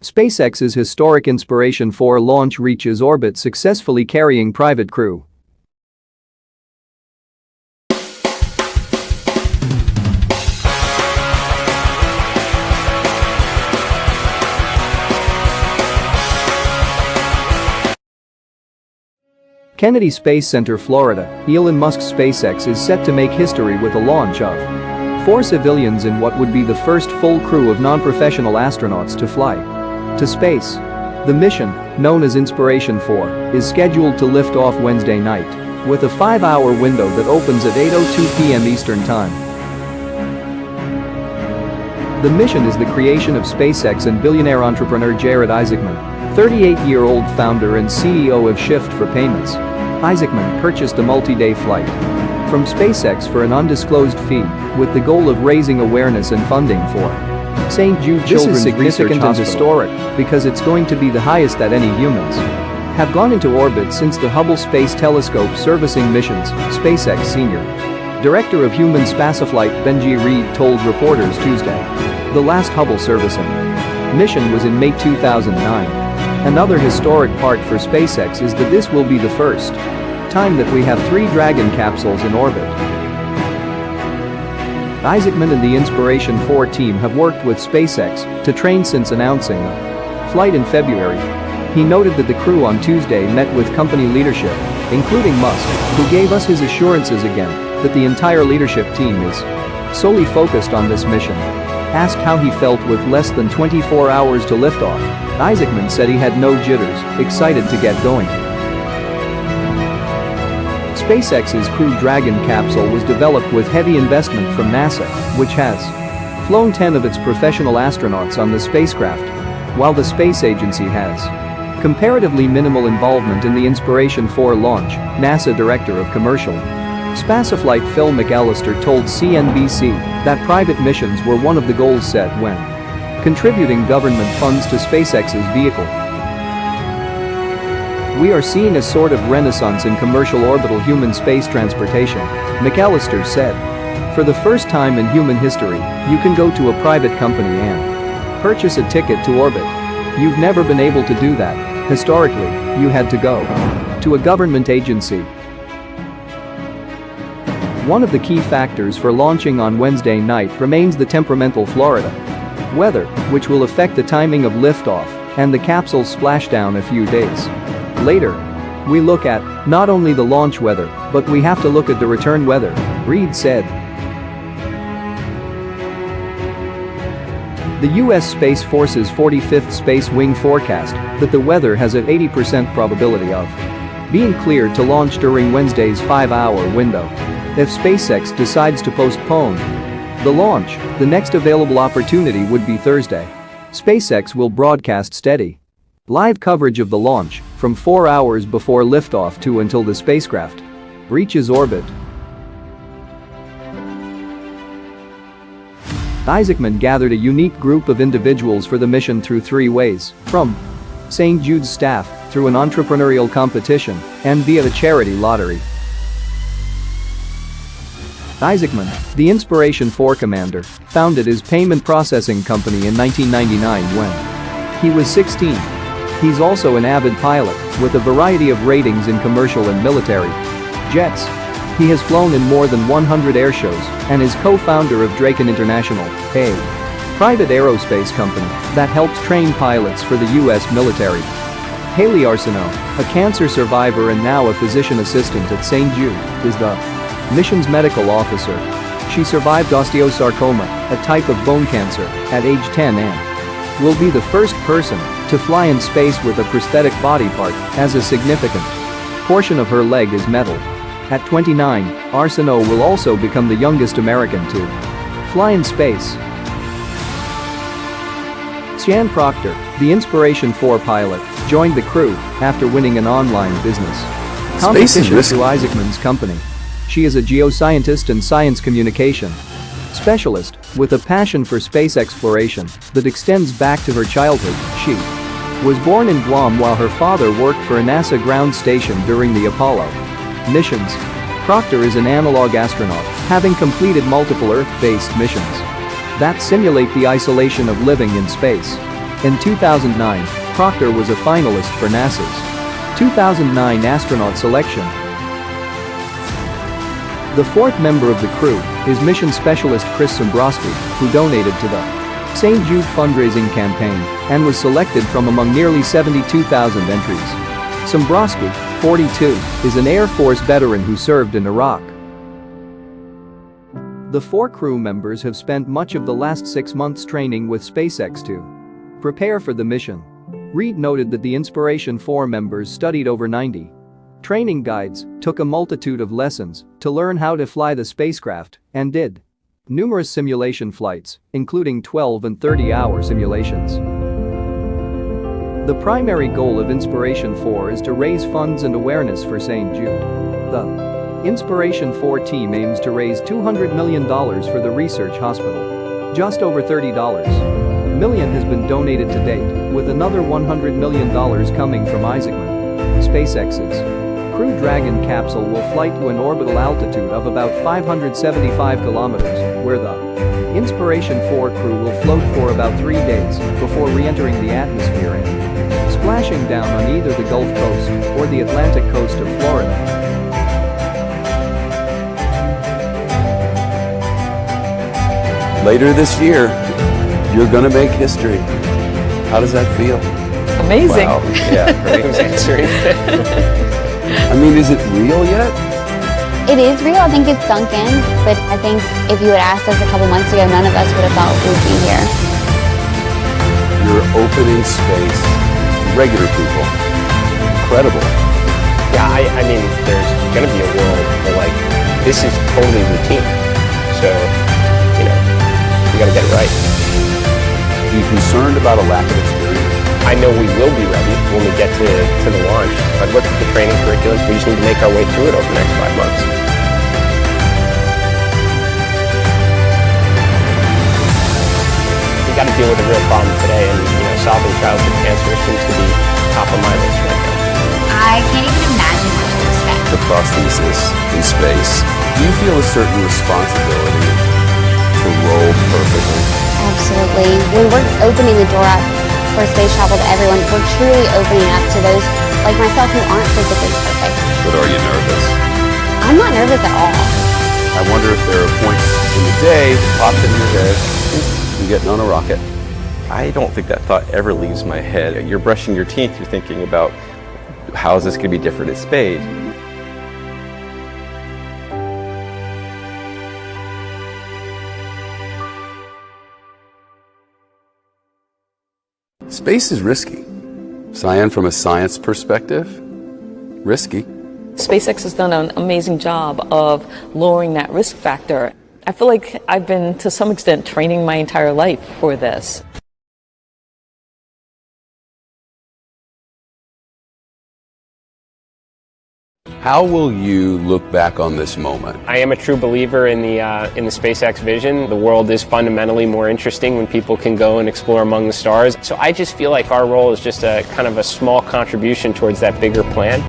SpaceX's historic Inspiration 4 launch reaches orbit successfully carrying private crew. Kennedy Space Center, Florida, Elon Musk's SpaceX is set to make history with the launch of 4 civilians in what would be the first full crew of non-professional astronauts to fly to space. The mission, known as Inspiration 4, is scheduled to lift off Wednesday night, with a 5-hour window that opens at 8:02 p.m. Eastern Time. The mission is the creation of SpaceX and billionaire entrepreneur Jared Isaacman, 38-year-old founder and CEO of Shift for Payments. Isaacman purchased a multi-day flight from SpaceX for an undisclosed fee, with the goal of raising awareness and funding for St. Jude Children's significant and historic because it's going to be the highest that any humans have gone into orbit since the Hubble Space Telescope servicing missions, SpaceX Senior Director of Human Spaceflight Benji Reed told reporters Tuesday. The last Hubble servicing mission was in May 2009. Another historic part for SpaceX is that this will be the first time that we have 3 Dragon capsules in orbit. Isaacman and the Inspiration 4 team have worked with SpaceX to train since announcing the flight in February. He noted that the crew on Tuesday met with company leadership, including Musk, who gave us his assurances again that the entire leadership team is solely focused on this mission. Asked how he felt with less than 24 hours to liftoff, Isaacman said he had no jitters, excited to get going. SpaceX's Crew Dragon capsule was developed with heavy investment from NASA, which has flown 10 of its professional astronauts on the spacecraft, while the space agency has comparatively minimal involvement in the Inspiration 4 launch, NASA Director of Commercial Spaceflight Phil McAllister told CNBC that private missions were one of the goals set when contributing government funds to SpaceX's vehicle. We are seeing a sort of renaissance in commercial orbital human space transportation, McAllister said. For the first time in human history, you can go to a private company and purchase a ticket to orbit. You've never been able to do that. Historically, you had to go to a government agency. One of the key factors for launching on Wednesday night remains the temperamental Florida weather, which will affect the timing of liftoff and the capsule's splashdown a few days later. We look at not only the launch weather, but we have to look at the return weather, Reed said. The U.S. Space Force's 45th Space Wing forecast that the weather has an 80% probability of being cleared to launch during Wednesday's 5-hour window. If SpaceX decides to postpone the launch, the next available opportunity would be Thursday. SpaceX will broadcast steady live coverage of the launch from 4 hours before liftoff to until the spacecraft reaches orbit. Isaacman gathered a unique group of individuals for the mission through 3 ways: from St. Jude's staff, through an entrepreneurial competition, and via the charity lottery. Isaacman, the Inspiration 4 commander, founded his payment processing company in 1999 when he was 16. He's also an avid pilot, with a variety of ratings in commercial and military jets. He has flown in more than 100 airshows and is co-founder of Draken International, a private aerospace company that helps train pilots for the U.S. military. Haley Arsenault, a cancer survivor and now a physician assistant at St. Jude, is the mission's medical officer. She survived osteosarcoma, a type of bone cancer, at age 10 and will be the first person to fly in space with a prosthetic body part, as a significant portion of her leg is metal. At 29, Arsenault will also become the youngest American to fly in space. Sian Proctor, the Inspiration 4 pilot, joined the crew after winning an online business competition through Isaacman's company. She is a geoscientist and science communication specialist with a passion for space exploration that extends back to her childhood. She was born in Guam while her father worked for a NASA ground station during the Apollo missions. Proctor is an analog astronaut, having completed multiple Earth-based missions that simulate the isolation of living in space. In 2009, Proctor was a finalist for NASA's 2009 astronaut selection. The fourth member of the crew is mission specialist Chris Sombrowski, who donated to the St. Jude fundraising campaign and was selected from among nearly 72,000 entries. Sombrowski, 42, is an Air Force veteran who served in Iraq. The four crew members have spent much of the last 6 months training with SpaceX to prepare for the mission. Reed noted that the Inspiration 4 members studied over 90 training guides, took a multitude of lessons to learn how to fly the spacecraft, and did numerous simulation flights, including 12 and 30-hour simulations. The primary goal of Inspiration 4 is to raise funds and awareness for St. Jude. The Inspiration 4 team aims to raise $200 million for the research hospital. Just over $30 million has been donated to date, with another $100 million coming from Isaacman. SpaceX's Crew Dragon capsule will flight to an orbital altitude of about 575 kilometers, where the Inspiration 4 crew will float for about 3 days before re-entering the atmosphere and splashing down on either the Gulf Coast or the Atlantic coast of Florida. Later this year, you're gonna make history. How does that feel? Amazing. Wow. Yeah, great answering. I mean, is it real yet? It is real. I think it's sunk in, but I think if you had asked us a couple months ago, none of us would have thought we'd be here. You're opening space to regular people. Incredible. Yeah, I mean, there's going to be a world where, like, this is totally routine. So, you know, we got to get it right. Are you concerned about a lack of experience? I know we will be ready when we get to the launch. But look at the training curriculum. We just need to make our way through it over the next 5 months. We got to deal with a real problem today, and solving childhood cancer seems to be top of my list right now. I can't even imagine what to expect. The prosthesis in space. Do you feel a certain responsibility to roll perfectly? Absolutely. When we're opening the door up for space travel to everyone, we're truly opening up to those like myself who aren't physically perfect. But are you nervous? I'm not nervous at all. I wonder if there are points in the day that pop into your head, you're getting on a rocket. I don't think that thought ever leaves my head. You're brushing your teeth, you're thinking about how is this going to be different at space. Space is risky. Cyan, from a science perspective, risky. SpaceX has done an amazing job of lowering that risk factor. I feel like I've been, to some extent, training my entire life for this. How will you look back on this moment? I am a true believer in the SpaceX vision. The world is fundamentally more interesting when people can go and explore among the stars. So I just feel like our role is just a kind of a small contribution towards that bigger plan.